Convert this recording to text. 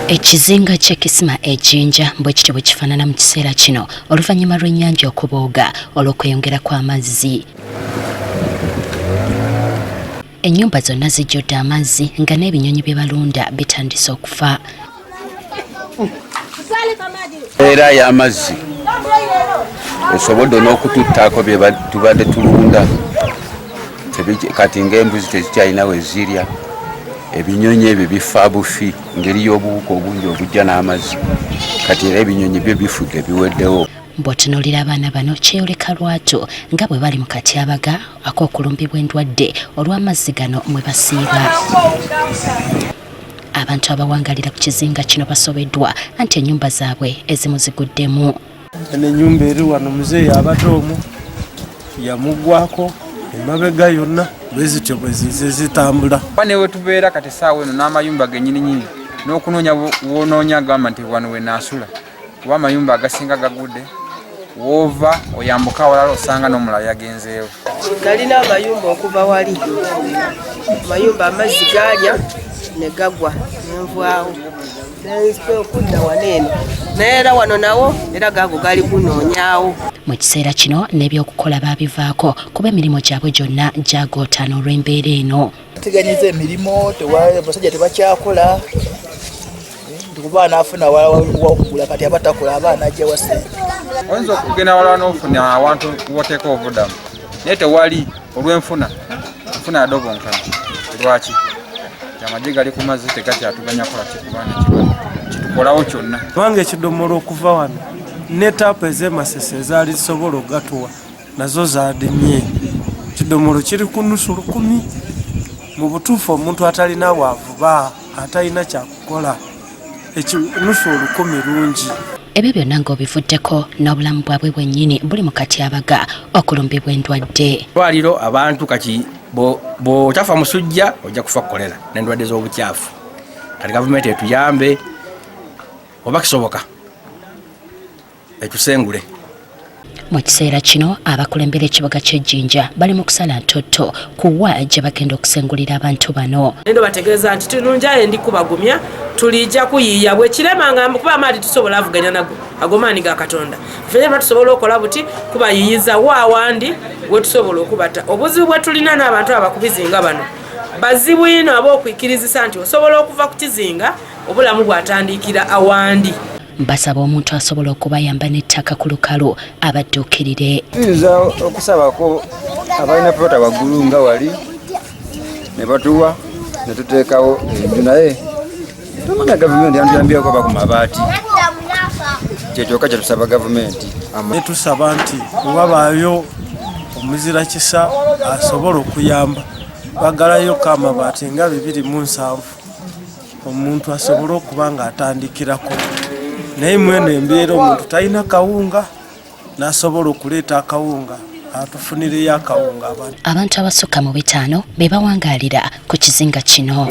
Ekizinga ky'ekisima ejjinja bwe kityo bwe kifaanana mu kiseera kino oluvannyuma lw'ennyanja okubooga olw'okweyongera kw'amazzi. Ennyumba zonna zijjudde amazzi nga n'ebinyonyi bye balunda bitandise okufa. Era y'amazzi esobodde n'okututtaako bye tubadde tulunda kati ng'embuzi tezikyalina we zirya, ebinyonyi ebyo bifa bufi ngeri y'obuwuka obungi obujja n'amazzi, kati era ebinyonyi byo bifudde biweddewo. Bw'otunuulira abaana bano kyeyoleka lwatu nga bwe bali mu katyabaga ak'okulumbibwa endwadde olw'amazzi gano mwe basiiba. Abantu abawangalira ku kizinga kino basobeddwa anti ennyumba zaabwe ezimu ziguddemu. Eno ennyumba eri wano muzeeyi abadde omu yamuggwako emabega yonna bwezityo bwe zize zitambula. Ne we tubeera kati essaawa eno n'amayumba gennyininyini n'okunoonya w'onoonya agamba nti wano we naasula kuba amayumba agasinga gagudde. Wova oyambuka awalala osanga n'omulala yagenzeewo. Nalina amayumba okuva wali, amayumba amazzi gaalya ne gagwa nenvaawo nenzika okudda waneeno naye era wano nawo era gaago gali kunoonyaawo. Mu kiseera kino n'ebyokukola baabivaako kuba emirimu gyabwe gyonna gyagootaana olw'embeera eno. Teganyiza emirimu abasajja tebakyakola kuba anaafuna wakugula kati abatakola abaana ajja wasente. Oyinza okugenda walala n'ofuna awantu woteeka obuddamu naye tewali olw'enfuna yadobonkana. Lwaki? Amagye gali ku mazzi tegakyatuganya kola kitukolawo kyonna. Kubanga ekidomola okuva wano ne taapu ez'emasese ezaali zisobola okugatuwa nazo zaadimye. Ekidomolo kiri ku nnusu 10. Mu butuufu omuntu atalina bwavuba atalina kyakukola ekinusu 10 lungi. Ebyo byonna ng'obivuddeko n'obulamu bwabwe bwennyini buli mu katyabaga okulumbibwa endwadde. Lwaliro abantu kati bw'otafa musujja ojja kufa kolera n'endwadde z'obukyafu. Kati gavumenti etuyambe oba kisoboka etusengule. Mu kiseera kino abakulembera ekibuga ky'Ejjinja bali mu kusala ntotto kuwa gye bagenda okusengulira abantu bano. Nendo bategeeza nti tununja endi kubagumya tulijja kuyiiya bwe kiremanga kuba amaadi tusobola avuganya nago agomaani ga Katonda. Fenye batusobola okola buti kubayiiyiza waawandi we tusobola okubata. Obuzibu bwe tulina n'abantu abakubizinga bano bazibu ino ab'okwikirizisa nti osobola okuva ku kizinga obulamu bw'atandikira awandi. Basaba omuntu asobola okubayamba n'ettaka ku lukalu abadduukirire. Tuyinza okusabako abalina pulota waggulu nga wali ne batuwa ne tuteekawo enju naye tumanya gavumenti yantuyambyeko oba ku mabaati. Kyekyokka kye tusaba gavumenti. Ne tusaba nti wabaayo omuzira kisa asobola okuyamba bagalayoku amabaati nga 207 omuntu asobola okuba ng'atandikirako. Naye mweno embeera omuntu talina kawunga n'asobola okuleeta akawunga atufunireyo akawunga. Abantu abasukka mu 5 be bawangaalira ku kizinga kino.